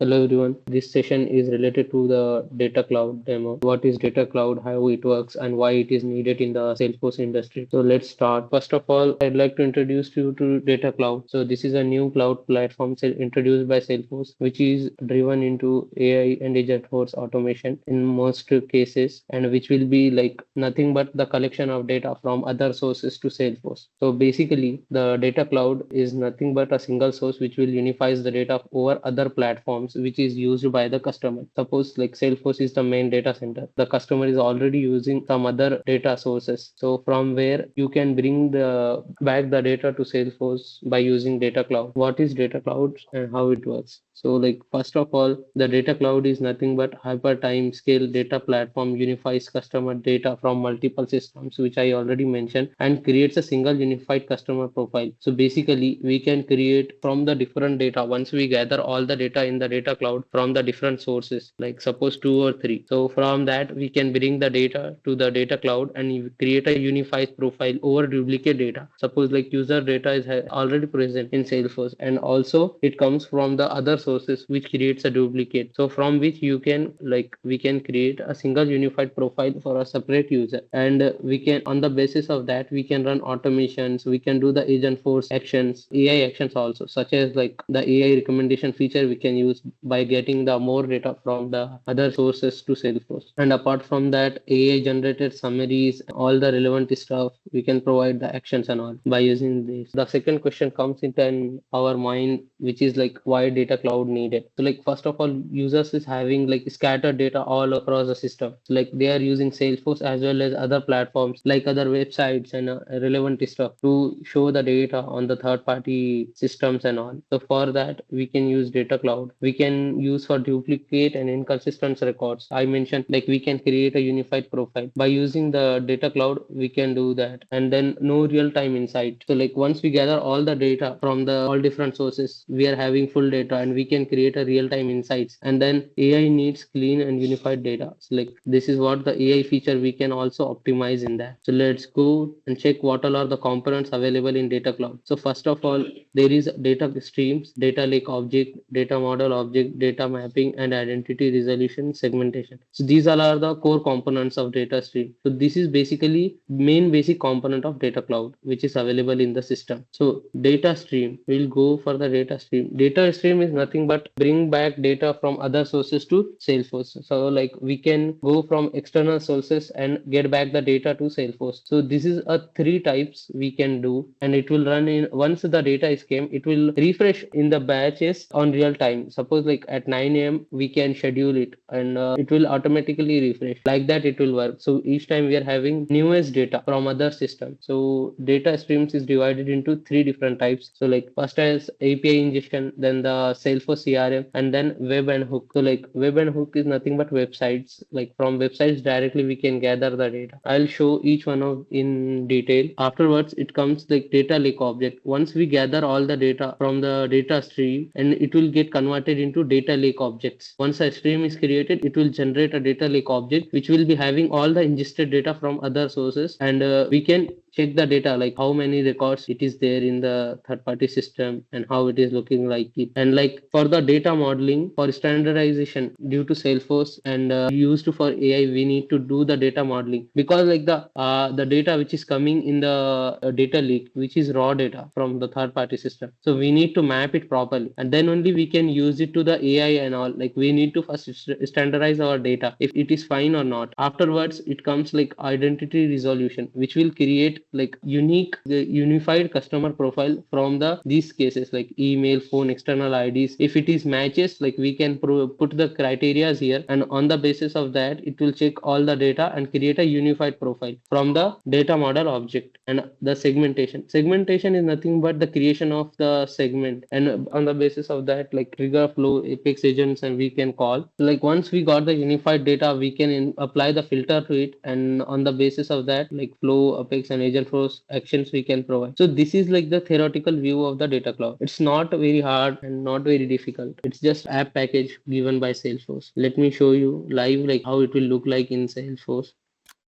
Hello everyone. This session is related to the data cloud demo. What is data cloud, how it works, and why it is needed in the Salesforce industry. So let's start. First of all, I'd like to introduce you to data cloud. So this is a new cloud platform introduced by Salesforce, which is driven into AI and Agentforce automation in most cases, and which will be like nothing but the collection of data from other sources to Salesforce. So basically, the data cloud is nothing but a single source which will unifies the data over other platforms which is used by the customer. Suppose like Salesforce is the main data center. The customer is already using some other data sources. So from where you can bring the back the data to Salesforce by using data cloud. What is data cloud and how it works? So like first of all, the data cloud is nothing but hyper time scale data platform unifies customer data from multiple systems, which I already mentioned, and creates a single unified customer profile. So basically we can create from the different data once we gather all the data in the data cloud from the different sources, like suppose two or three. So from that we can bring the data to the data cloud and you create a unified profile over duplicate data. Suppose like user data is already present in Salesforce, and also it comes from the other sources which creates a duplicate. So from which you can like we can create a single unified profile for a separate user, and we can on the basis of that we can run automations, we can do the Agentforce actions, AI actions also, such as like the AI recommendation feature we can use by getting the more data from the other sources to Salesforce. And apart from that, AI generated summaries, all the relevant stuff, we can provide the actions and all by using this. The second question comes into our mind, which is like why data cloud needed. So like first of all, users is having like scattered data all across the system. So like they are using Salesforce as well as other platforms like other websites and relevant stuff to show the data on the third party systems and all. So for that we can use data cloud. We can use for duplicate and inconsistent records. I mentioned like we can create a unified profile by using the data cloud. We can do that, and then no real time insight. So like once we gather all the data from the all different sources, we are having full data and we can create a real time insights. And then AI needs clean and unified data. So like this is what the AI feature we can also optimize in that. So let's go and check what all are the components available in data cloud. So first of all, there is data streams, data lake object, data model object, data mapping, and identity resolution segmentation. So these all are the core components of data stream. So this is basically main basic component of data cloud which is available in the system. So data stream, we'll go for the data stream. Data stream is nothing but bring back data from other sources to Salesforce. So like we can go from external sources and get back the data to Salesforce. So this is a three types we can do, and it will run in once the data is came, it will refresh in the batches on real time. Suppose like at 9 a.m. we can schedule it, and it will automatically refresh. Like that it will work. So each time we are having newest data from other systems. So data streams is divided into three different types. So like first as API ingestion, then the Salesforce CRM, and then web and hook. So like web and hook is nothing but websites. Like from websites directly we can gather the data. I'll show each one of in detail. Afterwards it comes like data lake object. Once we gather all the data from the data stream, and it will get converted into data lake objects. Once a stream is created, it will generate a data lake object which will be having all the ingested data from other sources, and we can check the data like how many records it is there in the third party system and how it is looking like it. And like for the data modeling for standardization due to Salesforce and used for AI, we need to do the data modeling, because like the data which is coming in the data lake, which is raw data from the third party system, so we need to map it properly, and then only we can use it to the AI and all. Like we need to first standardize our data if it is fine or not. Afterwards it comes like identity resolution, which will create like unique unified customer profile from the these cases like email, phone, external IDs. If it is matches, like we can put the criterias here, and on the basis of that it will check all the data and create a unified profile from the data model object. And the segmentation is nothing but the creation of the segment, and on the basis of that like trigger flow apex agents, and we can call like once we got the unified data we can apply the filter to it, and on the basis of that like flow, apex, and agent force actions we can provide. So this is like the theoretical view of the data cloud. It's not very hard and not very difficult. It's just app package given by Salesforce. Let me show you live like how it will look like in Salesforce.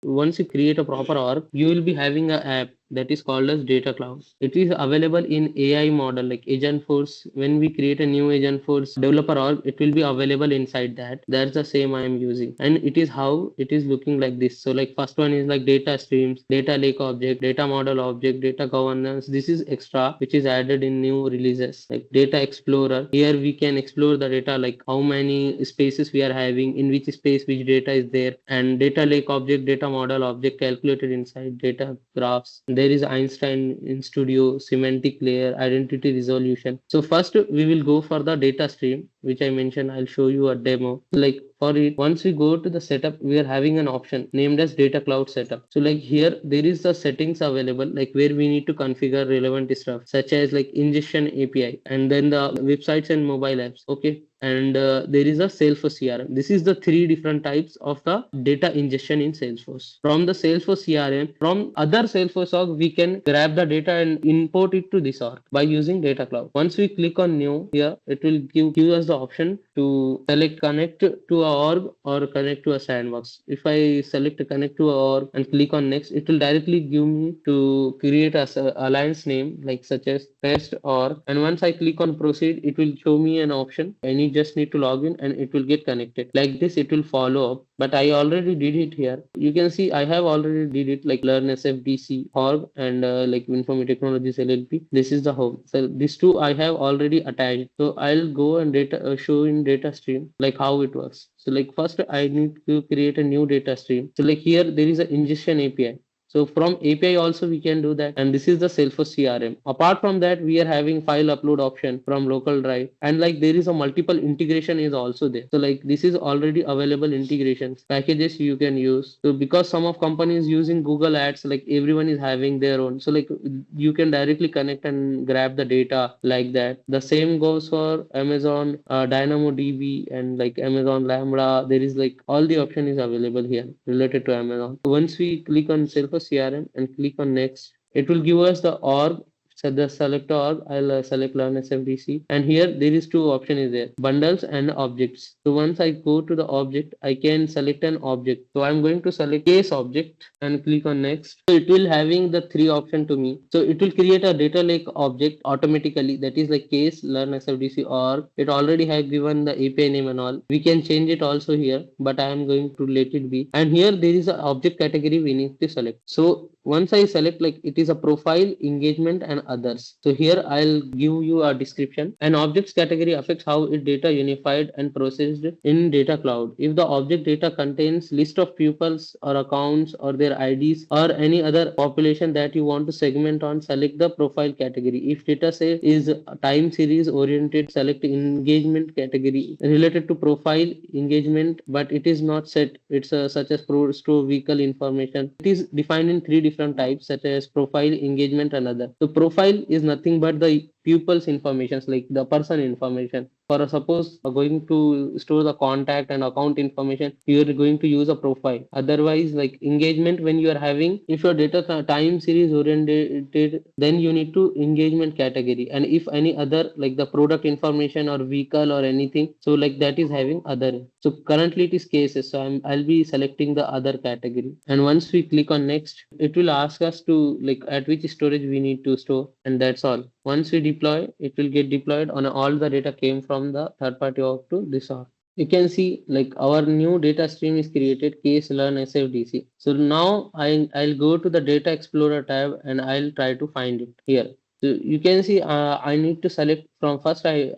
Once you create a proper org, you will be having an app that is called as data cloud. It is available in AI model like Agentforce. When we create a new Agentforce developer org, it will be available inside that. That's the same I am using, and it is how it is looking like this. So like first one is like data streams, data lake object, data model object, data governance. This is extra which is added in new releases. Like data explorer, here we can explore the data, like how many spaces we are having, in which space which data is there, and data lake object, data model object calculated inside data graphs. There is Einstein in Studio, semantic layer, identity resolution. So first we will go for the data stream, which I mentioned. I'll show you a demo. Like for it, once we go to the setup, we are having an option named as data cloud setup. So like here there is the settings available, like where we need to configure relevant stuff such as like ingestion API, and then the websites and mobile apps. Okay, and there is a Salesforce CRM. This is the three different types of the data ingestion in Salesforce. From the Salesforce CRM, from other Salesforce org, we can grab the data and import it to this org by using data cloud. Once we click on new here, it will give us the option to select connect to a org or connect to a sandbox. If I select connect to a org and click on next, it will directly give me to create a alliance name like such as test org. And once I click on proceed, it will show me an option, and you just need to log in and it will get connected. Like this, it will follow up. But I already did it here. You can see I have already did it, like learn SFDC org and like Winfomi Technologies LLP. This is the home. So these two I have already attached. So I'll go and data show in data stream like how it works. So like first I need to create a new data stream. So like here there is an ingestion API. So from API also we can do that. And this is the Salesforce CRM. Apart from that, we are having file upload option from local drive. And like there is a multiple integration is also there. So like this is already available integrations, packages you can use. So because some of companies using Google Ads, like everyone is having their own. So like you can directly connect and grab the data like that. The same goes for Amazon DynamoDB and like Amazon Lambda. There is like all the option is available here related to Amazon. Once we click on Salesforce CRM and click on next, it will give us the org. So the select org, I'll select learn SFDC, and here there is two option is there, bundles and objects. So once I go to the object, I can select an object. So I'm going to select case object and click on next. So it will having the three option to me. So it will create a data lake object automatically, that is like case learn SFDC org. It already have given the API name and all. We can change it also here, but I am going to let it be. And here there is an object category we need to select. So once I select, like it is a profile, engagement and others. So here I'll give you a description. An objects category affects how it data unified and processed in data cloud. If the object data contains list of pupils or accounts or their IDs or any other population that you want to segment on, select the profile category. If data say is time series oriented, select engagement category related to profile engagement, but it is not set. It's such as store vehicle information. It is defined in three different types such as profile, engagement and other. So profile is nothing but the pupils informations, like the person information. For suppose going to store the contact and account information, you are going to use a profile. Otherwise, like engagement, when you are having, if your data time series oriented, then you need to engagement category. And if any other like the product information or vehicle or anything, so like that is having other. So currently it is cases. So I'll be selecting the other category. And once we click on next, it will ask us to like at which storage we need to store, and that's all. Once we deploy, it will get deployed on all the data came from the third party org to this org. You can see like our new data stream is created, case learn SFDC. So now I'll go to the data explorer tab and I'll try to find it here. So you can see I need to select from first. I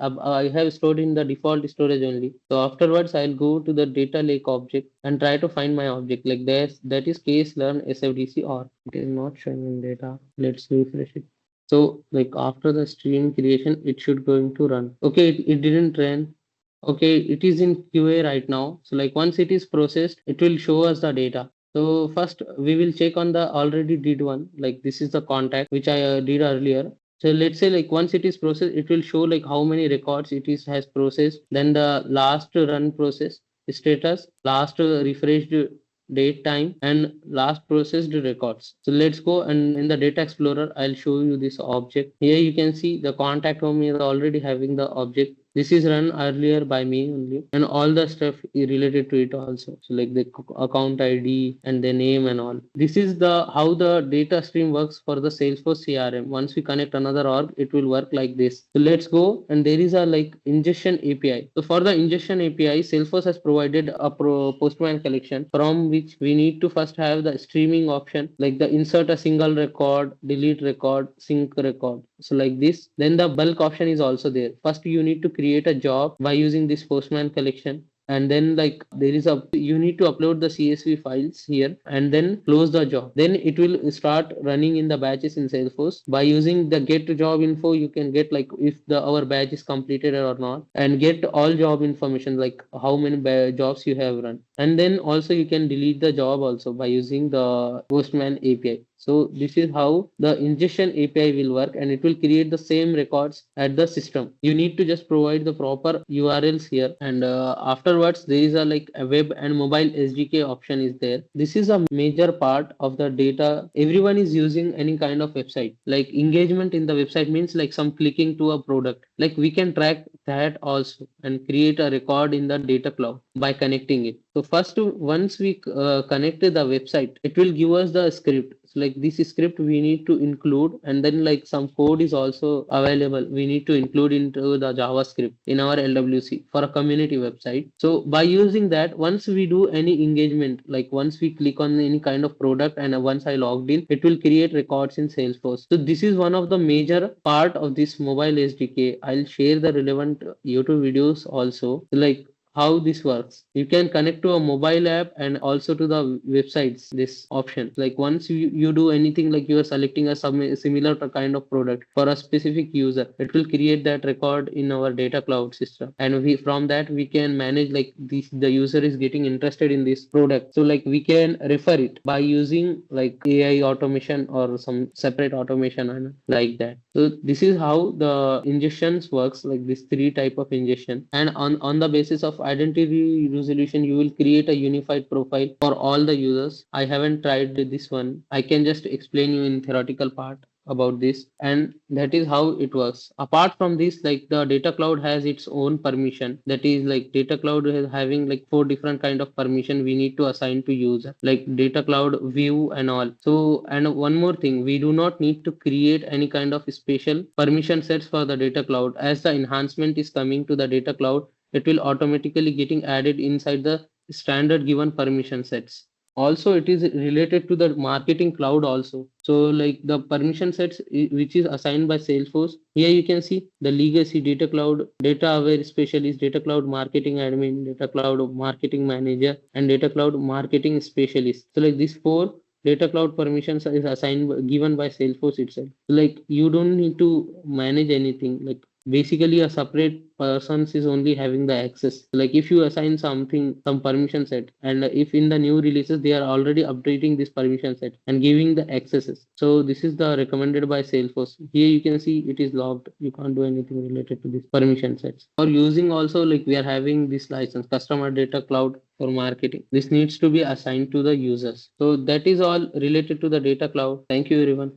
have stored in the default storage only. So afterwards I'll go to the data lake object and try to find my object, like this, that is case learn SFDC org. It is not showing in data. Let's refresh it. So like after the stream creation, it should going to run. Okay, it didn't run. Okay, it is in QA right now. So like once it is processed, it will show us the data. So first we will check on the already did one, like this is the contact which I did earlier. So let's say like once it is processed, it will show like how many records it is has processed. Then the last run process status, last refreshed date time and last processed records. So let's go, and in the data explorer I'll show you this object. Here you can see the contact home is already having the object This is run earlier by me only, and all the stuff is related to it also. So like the account ID and the name and all. This is the how the data stream works for the Salesforce CRM. Once we connect another org, it will work like this. So let's go, and there is a like ingestion API. So for the ingestion API, Salesforce has provided a Postman collection from which we need to first have the streaming option, like the insert a single record, delete record, sync record. So like this, then the bulk option is also there. First, you need to create a job by using this Postman collection, and then like there is a you need to upload the CSV files here and then close the job. Then it will start running in the batches in Salesforce. By using the get job info, you can get like if the our batch is completed or not, and get all job information like how many jobs you have run. And then also you can delete the job also by using the Postman API. So this is how the ingestion API will work, and it will create the same records at the system. You need to just provide the proper URLs here, and afterwards there is a like a web and mobile SDK option is there. This is a major part of the data. Everyone is using any kind of website. Like engagement in the website means like some clicking to a product. Like we can track that also and create a record in the data cloud by connecting it. So first, once we connect to the website, it will give us the script. So like this script we need to include, and then like some code is also available. We need to include into the JavaScript in our LWC for a community website. So by using that, once we do any engagement, like once we click on any kind of product and once I logged in, it will create records in Salesforce. So this is one of the major part of this mobile SDK. I'll share the relevant YouTube videos also. Like how this works. You can connect to a mobile app and also to the websites, this option. Like once you do anything like you are selecting a similar kind of product for a specific user, it will create that record in our data cloud system. And we from that we can manage like this the user is getting interested in this product. So like we can refer it by using like AI automation or some separate automation and like that. So this is how the ingestions works, like this three type of ingestion. And on the basis of identity resolution, you will create a unified profile for all the users. I haven't tried this one. I can just explain you in theoretical part about this, and that is how it works. Apart from this, like the data cloud has its own permission. That is like data cloud is having like four different kind of permission we need to assign to user, like data cloud view and all. So and one more thing, we do not need to create any kind of special permission sets for the data cloud. As the enhancement is coming to the data cloud, it will automatically getting added inside the standard given permission sets. Also it is related to the marketing cloud also. So like the permission sets which is assigned by Salesforce, here you can see the legacy data cloud, data aware specialist, data cloud marketing admin, data cloud marketing manager, and data cloud marketing specialist. So like these four data cloud permissions is assigned given by Salesforce itself. So like you don't need to manage anything. Like basically a separate persons is only having the access. Like if you assign something some permission set, and if in the new releases they are already updating this permission set and giving the accesses. So this is the recommended by Salesforce. Here you can see it is logged. You can't do anything related to this permission sets. Or using also like we are having this license customer data cloud for marketing. This needs to be assigned to the users. So that is all related to the data cloud. Thank you everyone.